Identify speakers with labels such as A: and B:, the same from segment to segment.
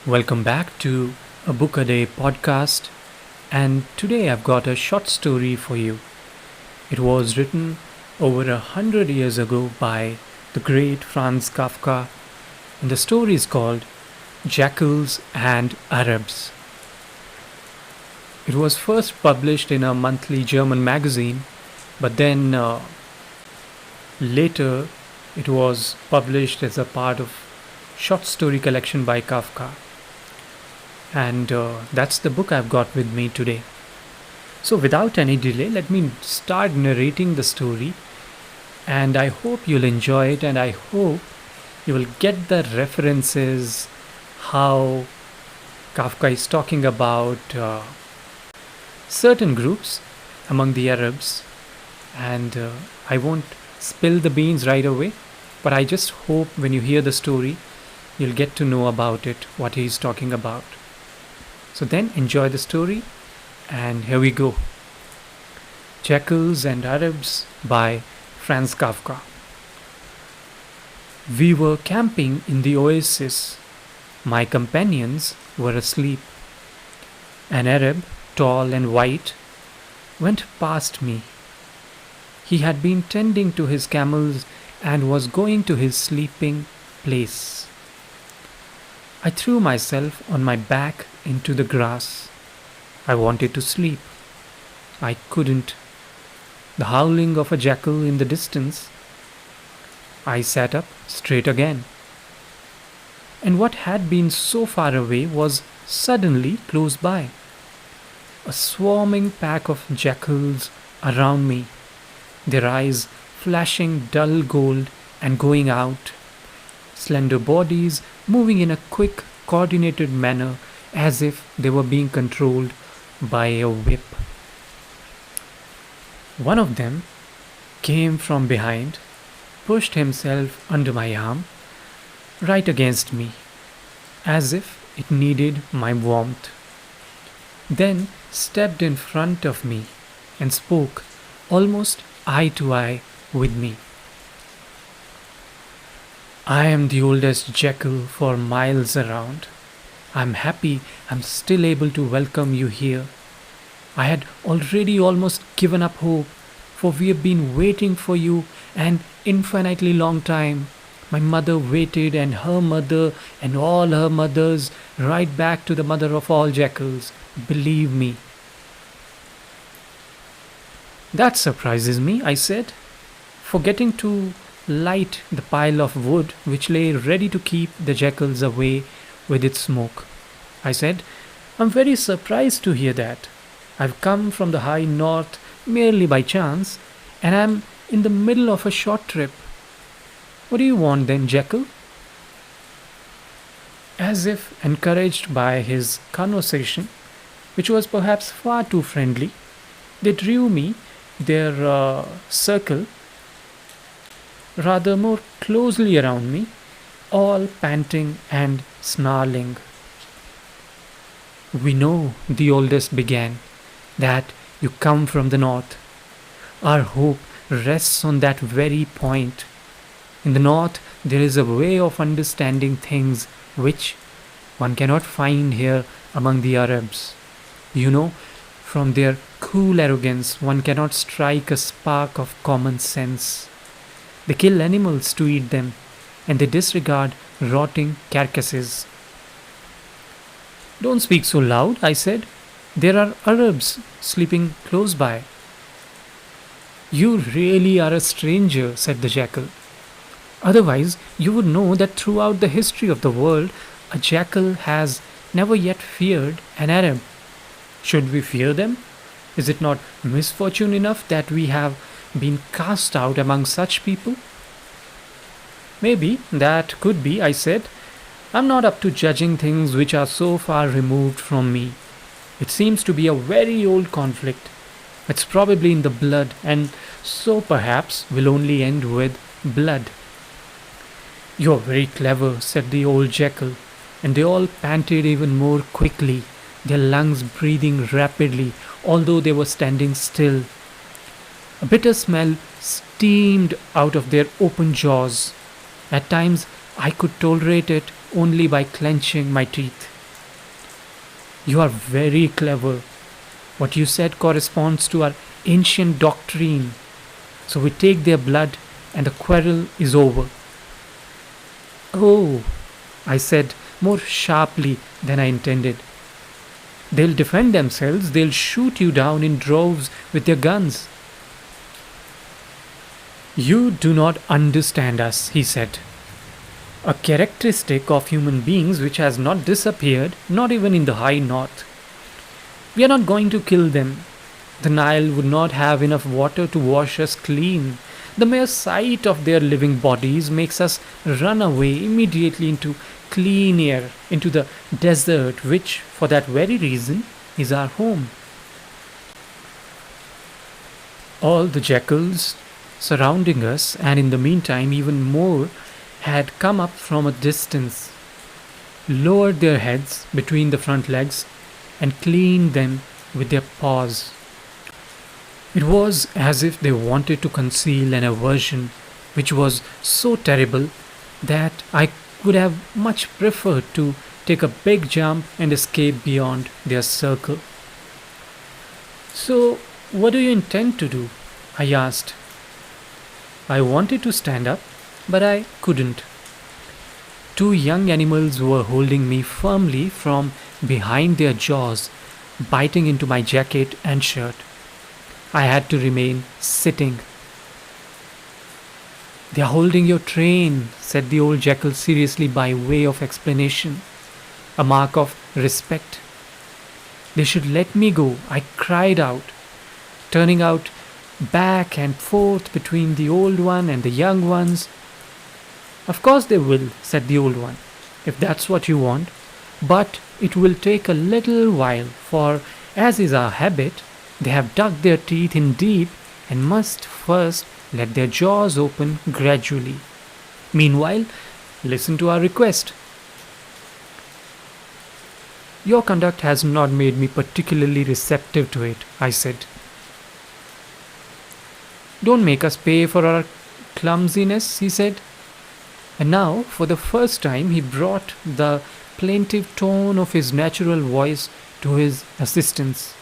A: Welcome back to a Book a Day podcast, and today I've got a short story for you. It was written over 100 years ago by the great Franz Kafka, and the story is called Jackals and Arabs. It was first published in a monthly German magazine, but then later it was published as a part of short story collection by Kafka. And that's the book I've got with me today. So, without any delay, let me start narrating the story. And I hope you'll enjoy it, and I hope you will get the references how Kafka is talking about certain groups among the Arabs. And I won't spill the beans right away, but I just hope when you hear the story, you'll get to know about it, what he's talking about. So then enjoy the story, and here we go. Jackals and Arabs by Franz Kafka. We were camping in the oasis. My companions were asleep. An Arab, tall and white, went past me. He had been tending to his camels and was going to his sleeping place. I threw myself on my back into the grass. I wanted to sleep. I couldn't. The howling of a jackal in the distance. I sat up straight again. And what had been so far away was suddenly close by. A swarming pack of jackals around me, their eyes flashing dull gold and going out, slender bodies moving in a quick, coordinated manner as if they were being controlled by a whip. One of them came from behind, pushed himself under my arm, right against me, as if it needed my warmth. Then stepped in front of me and spoke almost eye to eye with me. I am the oldest jackal for miles around. I'm happy I'm still able to welcome you here. I had already almost given up hope, for we have been waiting for you an infinitely long time. My mother waited, and her mother, and all her mothers, right back to the mother of all jackals. Believe me. That surprises me, I said, forgetting to light the pile of wood which lay ready to keep the jackals away with its smoke. I said, I'm very surprised to hear that. I've come from the high north merely by chance, and I'm in the middle of a short trip. What do you want then, jackal? As if encouraged by his conversation, which was perhaps far too friendly, they drew me their circle rather more closely around me, all panting and snarling. We know, the oldest began, that you come from the north. Our hope rests on that very point. In the north, there is a way of understanding things which one cannot find here among the Arabs. You know, from their cool arrogance, one cannot strike a spark of common sense. They kill animals to eat them, and they disregard rotting carcasses. Don't speak so loud, I said. There are Arabs sleeping close by. You really are a stranger, said the jackal. Otherwise, you would know that throughout the history of the world, a jackal has never yet feared an Arab. Should we fear them? Is it not misfortune enough that we have been cast out among such people? Maybe that could be, I said. I'm not up to judging things which are so far removed from me. It seems to be a very old conflict. It's probably in the blood, and so perhaps will only end with blood. You're very clever, said the old jackal, and they all panted even more quickly, their lungs breathing rapidly, although they were standing still. A bitter smell steamed out of their open jaws. At times I could tolerate it, only by clenching my teeth. You are very clever. What you said corresponds to our ancient doctrine. So we take their blood and the quarrel is over. Oh, I said more sharply than I intended. They'll defend themselves, they'll shoot you down in droves with their guns. You do not understand us, he said. A characteristic of human beings which has not disappeared, not even in the high north. We are not going to kill them. The Nile would not have enough water to wash us clean. The mere sight of their living bodies makes us run away immediately into clean air, into the desert, which, for that very reason, is our home. All the jackals surrounding us, and in the meantime even more, had come up from a distance, lowered their heads between the front legs, and cleaned them with their paws. It was as if they wanted to conceal an aversion which was so terrible that I would have much preferred to take a big jump and escape beyond their circle. So, what do you intend to do? I asked. I wanted to stand up, but I couldn't. Two young animals were holding me firmly from behind their jaws, biting into my jacket and shirt. I had to remain sitting. "They are holding your train," said the old jackal seriously by way of explanation, a mark of respect. "They should let me go," I cried out, turning out back and forth between the old one and the young ones. "Of course they will," said the old one, "if that's what you want. But it will take a little while, for, as is our habit, they have dug their teeth in deep and must first let their jaws open gradually. Meanwhile, listen to our request." "Your conduct has not made me particularly receptive to it," I said. "Don't make us pay for our clumsiness," he said. And now, for the first time, he brought the plaintive tone of his natural voice to his assistance.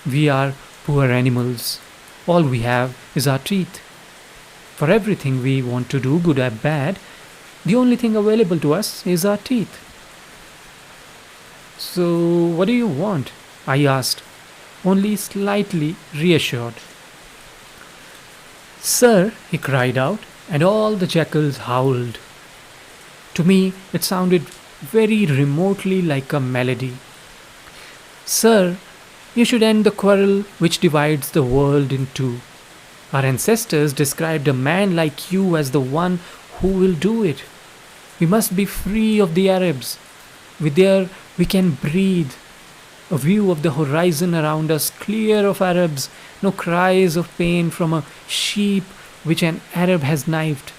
A: "We are poor animals. All we have is our teeth. For everything we want to do, good or bad, the only thing available to us is our teeth." "So, what do you want?" I asked, only slightly reassured. "Sir," he cried out, and all the jackals howled. To me, it sounded very remotely like a melody. "Sir, you should end the quarrel which divides the world in two. Our ancestors described a man like you as the one who will do it. We must be free of the Arabs. There we can breathe. A view of the horizon around us clear of Arabs, no cries of pain from a sheep which an Arab has knifed.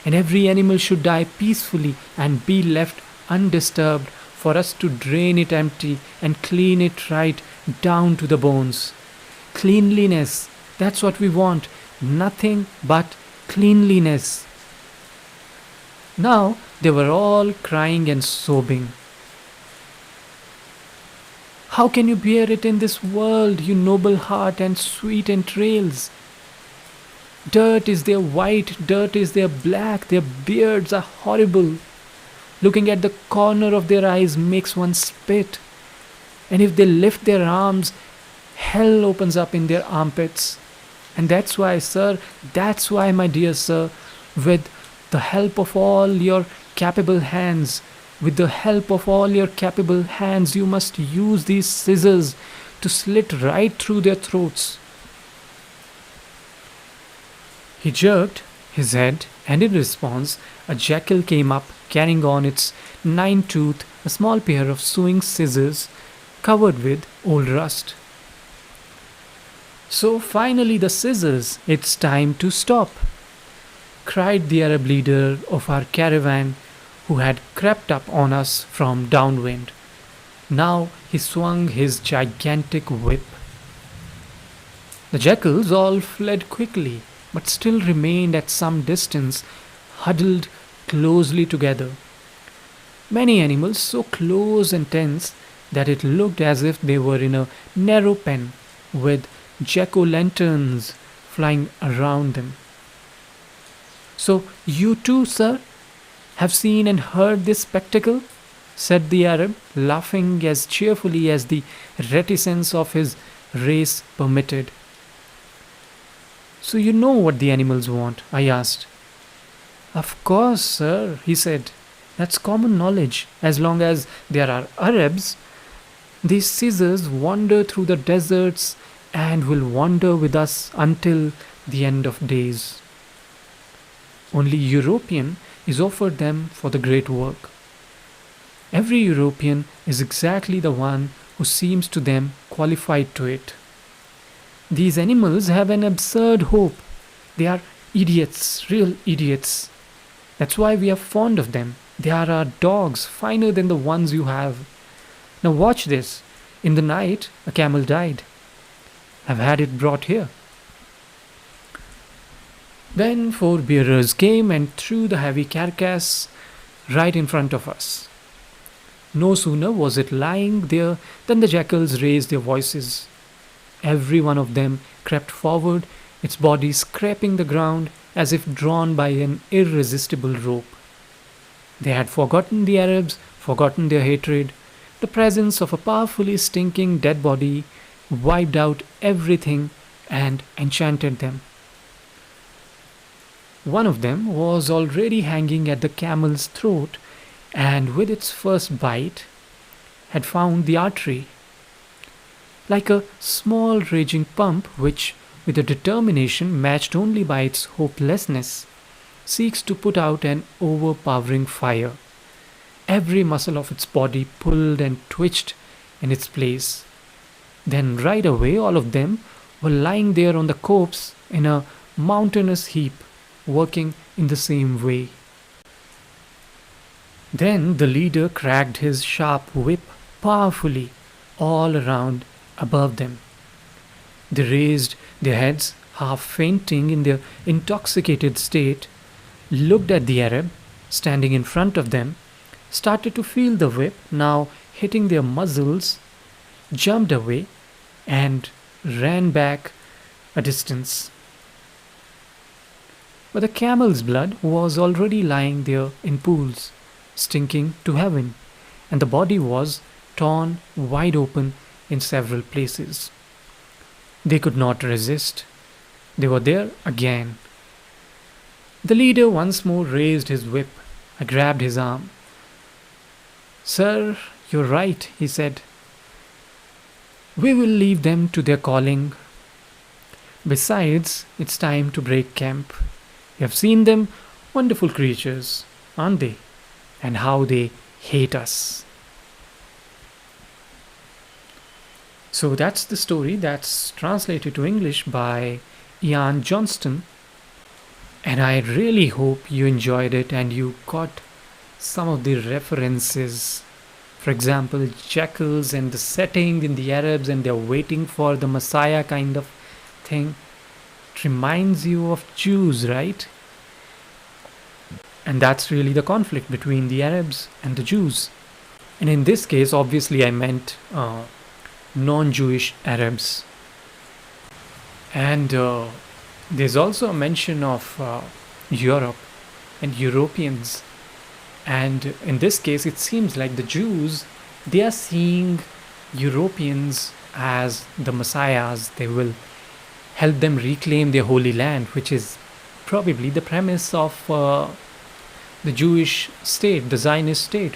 A: And every animal should die peacefully and be left undisturbed for us to drain it empty and clean it right down to the bones. Cleanliness, that's what we want, nothing but cleanliness." Now they were all crying and sobbing. "How can you bear it in this world, you noble heart and sweet entrails? Dirt is their white, dirt is their black, their beards are horrible. Looking at the corner of their eyes makes one spit. And if they lift their arms, hell opens up in their armpits. And that's why, sir, that's why, my dear sir, with the help of all your capable hands, you must use these scissors to slit right through their throats." He jerked his head, and in response, a jackal came up carrying on its 9 tooth a small pair of sewing scissors covered with old rust. "So finally the scissors, it's time to stop," cried the Arab leader of our caravan, who had crept up on us from downwind. Now he swung his gigantic whip. The jackals all fled quickly, but still remained at some distance, huddled closely together. Many animals so close and tense that it looked as if they were in a narrow pen with jack-o'-lanterns flying around them. So, you too, sir, have seen and heard this spectacle? Said the Arab, laughing as cheerfully as the reticence of his race permitted. So, you know what the animals want? I asked. Of course, sir, he said. That's common knowledge. As long as there are Arabs, these scissors wander through the deserts and will wander with us until the end of days. Only European is offered them for the great work. Every European is exactly the one who seems to them qualified to it. These animals have an absurd hope. They are idiots, real idiots. That's why we are fond of them. They are our dogs, finer than the ones you have. Now watch this. In the night, a camel died. I've had it brought here. Then 4 bearers came and threw the heavy carcass right in front of us. No sooner was it lying there than the jackals raised their voices. Every one of them crept forward, its body scraping the ground as if drawn by an irresistible rope. They had forgotten the Arabs, forgotten their hatred. The presence of a powerfully stinking dead body wiped out everything and enchanted them. One of them was already hanging at the camel's throat and with its first bite had found the artery. Like a small raging pump which, with a determination matched only by its hopelessness, seeks to put out an overpowering fire. Every muscle of its body pulled and twitched in its place. Then right away all of them were lying there on the corpse in a mountainous heap, working in the same way. Then the leader cracked his sharp whip powerfully all around above them. They raised their heads, half fainting in their intoxicated state, looked at the Arab standing in front of them, started to feel the whip now hitting their muzzles, jumped away, and ran back a distance. But the camel's blood was already lying there in pools, stinking to heaven, and the body was torn wide open in several places. They could not resist. They were there again. The leader once more raised his whip. I grabbed his arm. Sir, you're right, he said. We will leave them to their calling. Besides, it's time to break camp. You have seen them, wonderful creatures, aren't they? And how they hate us. So that's the story that's translated to English by Ian Johnston. And I really hope you enjoyed it and you caught some of the references. For example, jackals and the setting in the Arabs and they're waiting for the Messiah kind of thing. It reminds you of Jews, right? And that's really the conflict between the Arabs and the Jews. And in this case, obviously, I meant non-Jewish Arabs. And there's also a mention of Europe and Europeans. And in this case, it seems like the Jews, they are seeing Europeans as the messiahs. They will help them reclaim their holy land, which is probably the premise of the Jewish state, the Zionist state,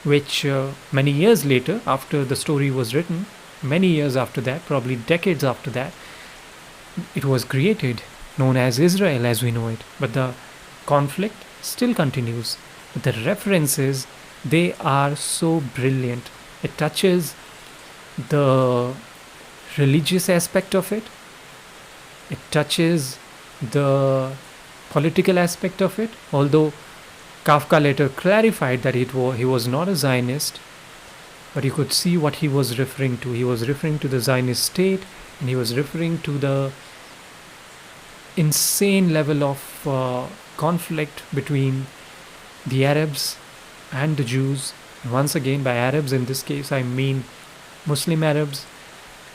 A: which many years later, after the story was written, many years after that, probably decades after that, it was created, known as Israel as we know it. But the conflict still continues. But the references, they are so brilliant. It touches the religious aspect of it. It touches the political aspect of it. Although Kafka later clarified that he was not a Zionist, but you could see what he was referring to. He was referring to the Zionist state, and he was referring to the insane level of conflict between the Arabs and the Jews. Once again, by Arabs in this case, I mean Muslim Arabs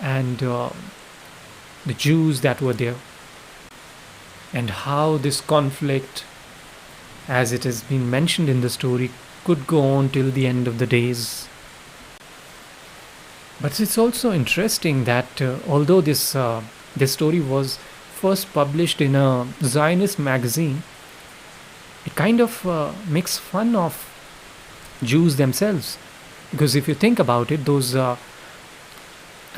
A: and the Jews that were there, and how this conflict, as it has been mentioned in the story, could go on till the end of the days. But it's also interesting that although this story was first published in a Zionist magazine, it kind of makes fun of Jews themselves. Because if you think about it,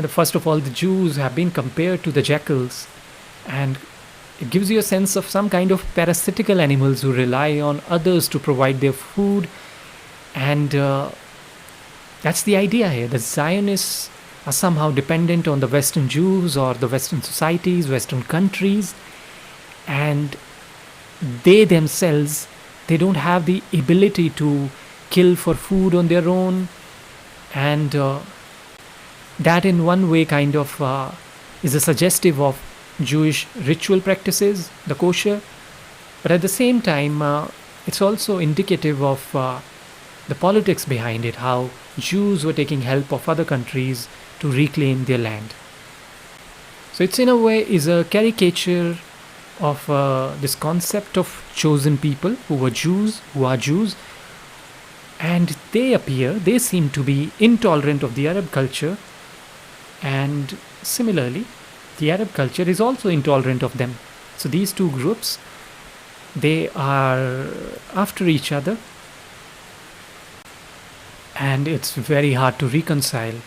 A: first of all, the Jews have been compared to the jackals, and it gives you a sense of some kind of parasitical animals who rely on others to provide their food. And that's the idea here. The Zionists are somehow dependent on the Western Jews or the Western societies, Western countries, and they themselves, they don't have the ability to kill for food on their own. And that in one way kind of is a suggestive of Jewish ritual practices, the kosher. But at the same time, it's also indicative of the politics behind it, how Jews were taking help of other countries to reclaim their land. So it's in a way is a caricature of this concept of chosen people who are Jews, and they seem to be intolerant of the Arab culture, and similarly, the Arab culture is also intolerant of them. So these two groups, they are after each other, and it's very hard to reconcile.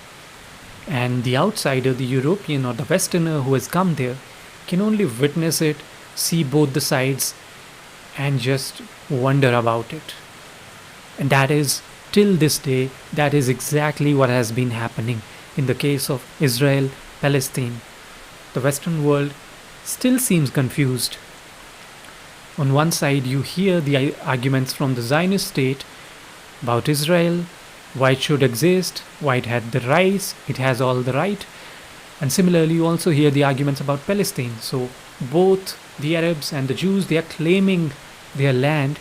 A: And the outsider, the European or the Westerner who has come there, can only witness it, see both the sides, and just wonder about it. And that is, till this day, that is exactly what has been happening in the case of Israel, Palestine. The Western world still seems confused. On one side, you hear the arguments from the Zionist state about Israel, why it should exist, why it had the rights, it has all the right. And similarly, you also hear the arguments about Palestine. So both the Arabs and the Jews, they are claiming their land,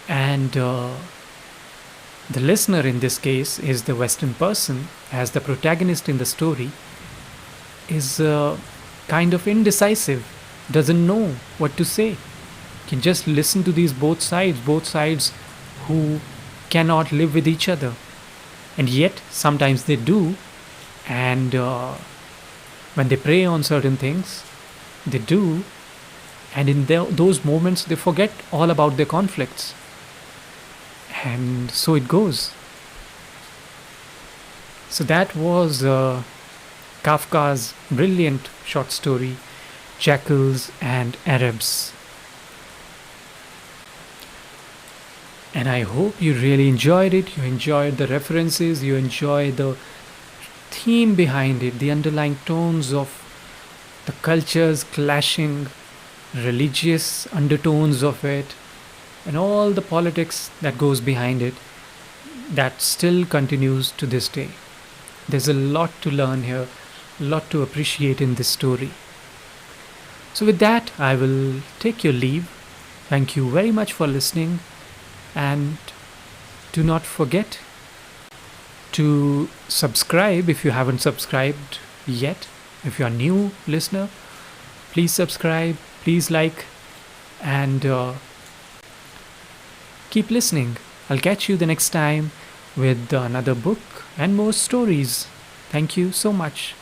A: and the listener in this case is the Western person, as the protagonist in the story is kind of indecisive, doesn't know what to say, can just listen to these both sides who cannot live with each other. And yet sometimes they do, and when they pray on certain things, they do, and in those moments they forget all about their conflicts. And so it goes. So that was Kafka's brilliant short story, Jackals and Arabs. And I hope you really enjoyed it. You enjoyed the references, you enjoyed the theme behind it, the underlying tones of the cultures clashing, religious undertones of it, and all the politics that goes behind it, that still continues to this day. There's a lot to learn here, a lot to appreciate in this story. So with that, I will take your leave. Thank you very much for listening, and do not forget to subscribe if you haven't subscribed yet. If you are a new listener, please subscribe, please like, and keep listening. I'll catch you the next time with another book and more stories. Thank you so much.